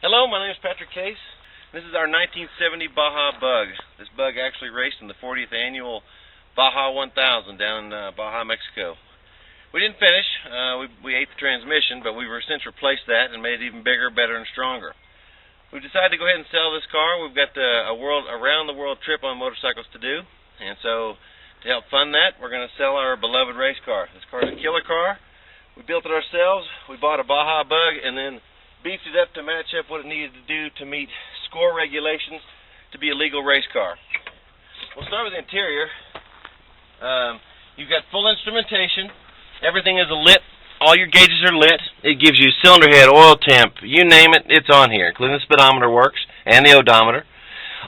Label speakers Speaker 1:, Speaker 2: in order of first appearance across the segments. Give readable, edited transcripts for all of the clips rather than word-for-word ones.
Speaker 1: Hello, my name is Patrick Case. This is our 1970 Baja Bug. This bug actually raced in the 40th annual Baja 1000 down in Baja, Mexico. We didn't finish. We ate the transmission, but we've since replaced that and made it even bigger, better, and stronger. We've decided to go ahead and sell this car. We've got a around-the-world trip on motorcycles to do, and so to help fund that, we're going to sell our beloved race car. This car is a killer car. We built it ourselves. We bought a Baja Bug and then beefed it up to match up what it needed to do to meet score regulations to be a legal race car. We'll start with the interior. You've got full instrumentation. Everything is lit. All your gauges are lit. It gives you cylinder head, oil temp, you name it, it's on here, including the speedometer works and the odometer.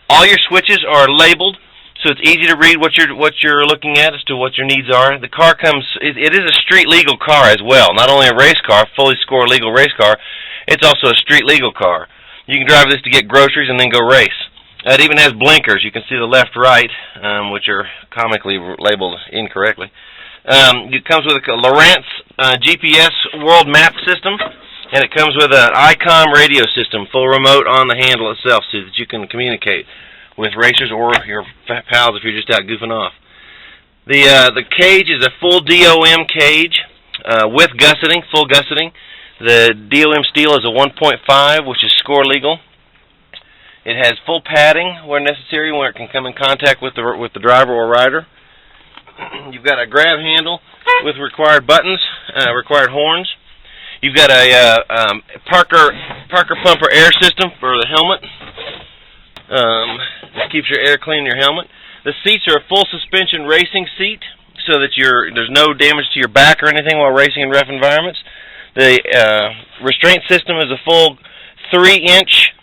Speaker 1: All your switches are labeled, so it's easy to read what you're looking at as to what your needs are. The car comes, it is a street legal car as well. Not only a race car, fully score legal race car, it's also a street legal car. You can drive this to get groceries and then go race. It even has blinkers. You can see the left, right, which are comically labeled incorrectly. It comes with a Lowrance GPS world map system, and it comes with an ICOM radio system, full remote on the handle itself, so that you can communicate with racers or your pals if you're just out goofing off. The cage is a full DOM cage with gusseting, full gusseting. The DOM steel is a 1.5, which is score legal. It has full padding where necessary, where it can come in contact with the driver or rider. You've got a grab handle with required buttons, required horns. You've got a Parker pumper air system for the helmet. That keeps your air clean in your helmet. The seats are a full suspension racing seat, so that there's no damage to your back or anything while racing in rough environments. The restraint system is a full 3-inch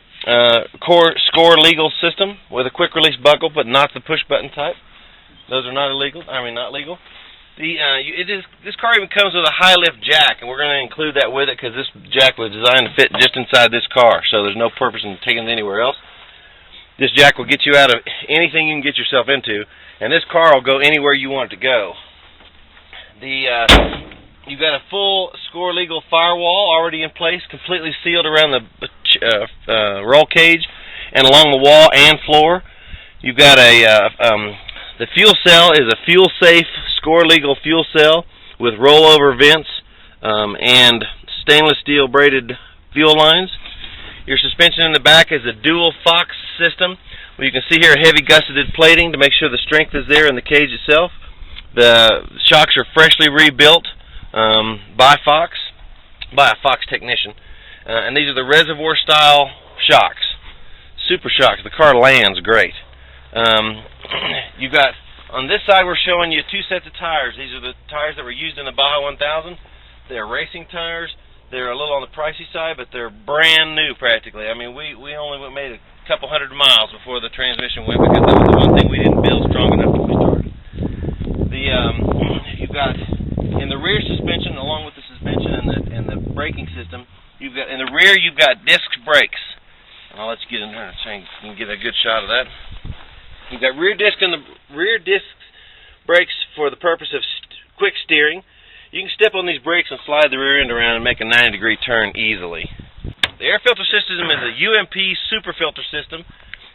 Speaker 1: score legal system with a quick release buckle, but not the push button type. Those are not legal. This car even comes with a high lift jack, and we're going to include that with it because this jack was designed to fit just inside this car, so there's no purpose in taking it anywhere else. This jack will get you out of anything you can get yourself into, and this car will go anywhere you want it to go. You've got a full score legal firewall already in place, completely sealed around the roll cage and along the wall and floor. You've got the fuel cell is a fuel safe score legal fuel cell with rollover vents and stainless steel braided fuel lines. Your suspension in the back is a dual Fox system. You can see here heavy gusseted plating to make sure the strength is there in the cage itself. The shocks are freshly rebuilt by a Fox technician, and these are the reservoir style shocks, super shocks. The car lands great. You've got on this side we're showing you 2 sets of tires. These are the tires that were used in the Baja 1000. They're racing tires. They're a little on the pricey side, but they're brand new practically. I mean, we only made a couple hundred miles before the transmission went because that was the one thing we didn't build strong enough when we started. You've got in the rear suspension, along with the suspension and the braking system, in the rear you've got disc brakes. I'll let you get in there so you can get a good shot of that. You've got rear disc brakes for the purpose of quick steering. You can step on these brakes and slide the rear end around and make a 90-degree turn easily. The air filter system is a UMP super filter system,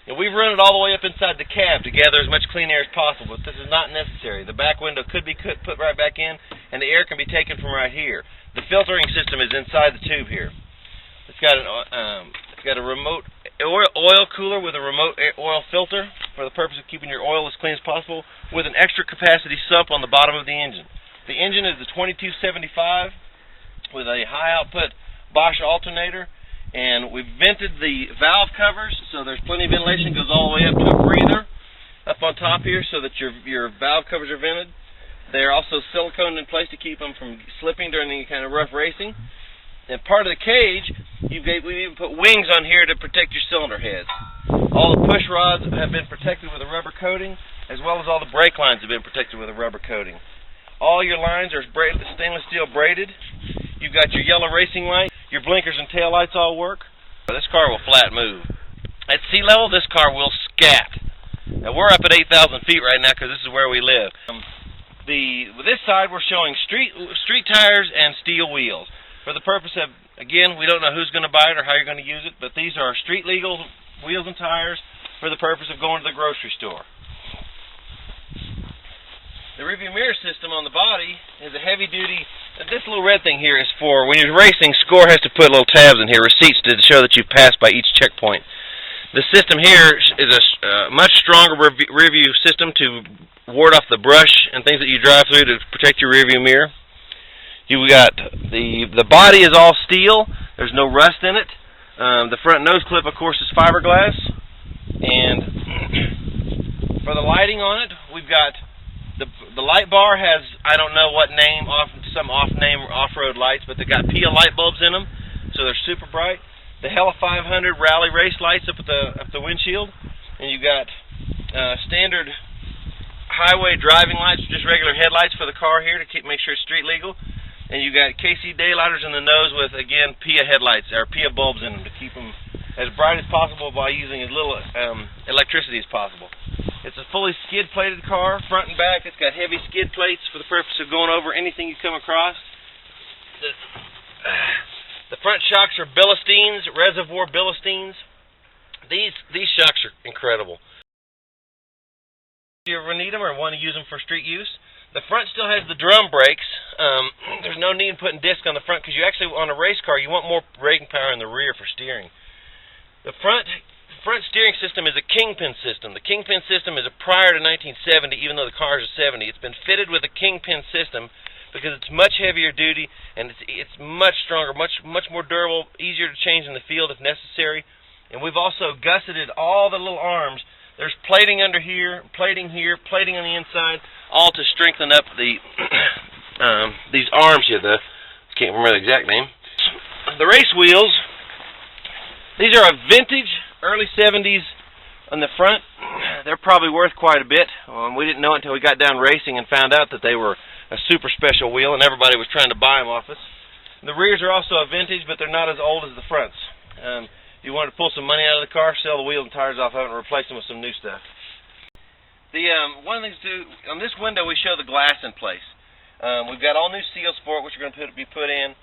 Speaker 1: and we've run it all the way up inside the cab to gather as much clean air as possible, but this is not necessary. The back window could be put right back in, and the air can be taken from right here. The filtering system is inside the tube here. It's got a remote oil cooler with a remote oil filter for the purpose of keeping your oil as clean as possible, with an extra capacity sump on the bottom of the engine. The engine is the 2275 with a high output Bosch alternator, and we've vented the valve covers so there's plenty of ventilation. It goes all the way up to a breather up on top here so that your valve covers are vented. They're also siliconed in place to keep them from slipping during any kind of rough racing. And part of the cage, we've even put wings on here to protect your cylinder heads. All the push rods have been protected with a rubber coating, as well as all the brake lines have been protected with a rubber coating. All your lines are stainless steel braided. You've got your yellow racing light. Your blinkers and tail lights all work. This car will flat move. At sea level, this car will scat. Now, we're up at 8,000 feet right now because this is where we live. With this side, we're showing street tires and steel wheels. For the purpose of Again, we don't know who's going to buy it or how you're going to use it, but these are street legal wheels and tires for the purpose of going to the grocery store. The rearview mirror system on the body is a heavy duty. This little red thing here is for when you're racing. SCORE has to put little tabs in here, receipts to show that you passed by each checkpoint. The system here is a much stronger rearview system to ward off the brush and things that you drive through to protect your rearview mirror. You got the body is all steel. There's no rust in it. The front nose clip, of course, is fiberglass. And for the lighting on it, we've got the light bar has, I don't know what name, some off-name off-road lights, but they got PIA light bulbs in them, so they're super bright. The Hella 500 rally race lights up at the windshield, and you got standard highway driving lights, just regular headlights for the car here to make sure it's street legal. And you got KC daylighters in the nose with, again, PIA headlights or PIA bulbs in them to keep them as bright as possible by using as little electricity as possible. It's a fully skid-plated car, front and back. It's got heavy skid plates for the purpose of going over anything you come across. The front shocks are Billisteens, reservoir Billisteens. These shocks are incredible. If you ever need them or want to use them for street use, the front still has the drum brakes. There's no need in putting disc on the front because you actually, on a race car, you want more braking power in the rear for steering. The front steering system is a kingpin system. The kingpin system is prior to 1970, even though the car is a 70. It's been fitted with a kingpin system because it's much heavier duty and it's much stronger, much more durable, easier to change in the field if necessary. And we've also gusseted all the little arms. There's plating under here, plating on the inside, all to strengthen up the these arms here. I can't remember the exact name. The race wheels. These are a vintage, early 70s on the front. They're probably worth quite a bit. We didn't know it until we got down racing and found out that they were a super special wheel, and everybody was trying to buy them off us. The rears are also a vintage, but they're not as old as the fronts. If you wanted to pull some money out of the car, sell the wheels and tires off of it and replace them with some new stuff. One of the things to do, on this window we show the glass in place. We've got all new seal sport, which are going to be put in.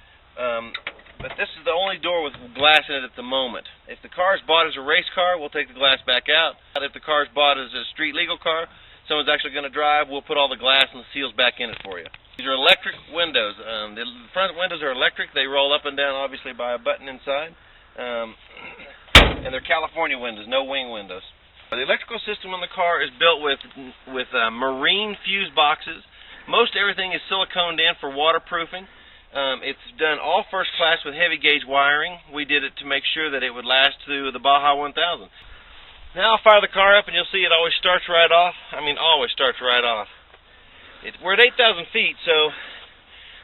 Speaker 1: But this is the only door with glass in it at the moment. If the car is bought as a race car, we'll take the glass back out. If the car is bought as a street legal car, someone's actually going to drive, we'll put all the glass and the seals back in it for you. These are electric windows. The front windows are electric. They roll up and down, obviously, by a button inside. And they're California windows, no wing windows. The electrical system on the car is built with marine fuse boxes. Most everything is siliconed in for waterproofing. It's done all first class with heavy gauge wiring. We did it to make sure that it would last through the Baja 1000. Now I'll fire the car up and you'll see it always starts right off. I mean, always starts right off. We're at 8,000 feet, so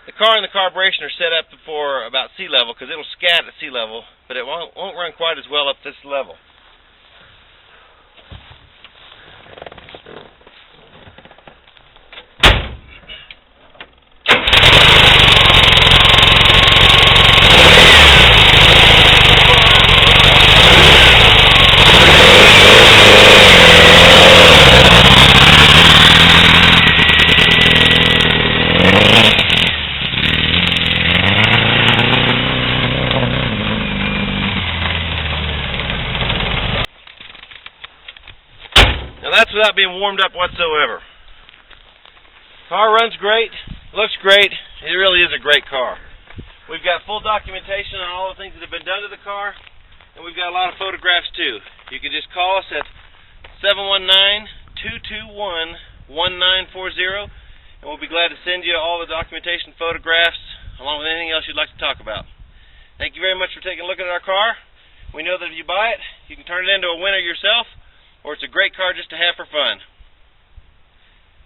Speaker 1: the car and the carburation are set up for about sea level because it'll scat at sea level, but it won't run quite as well up this level. That's without being warmed up whatsoever. Car runs great, looks great. It really is a great car. We've got full documentation on all the things that have been done to the car, and we've got a lot of photographs too. You can just call us at 719-221-1940, and we'll be glad to send you all the documentation, photographs, along with anything else you'd like to talk about. Thank you very much for taking a look at our car. We know that if you buy it, you can turn it into a winner yourself, or it's a great car just to have for fun.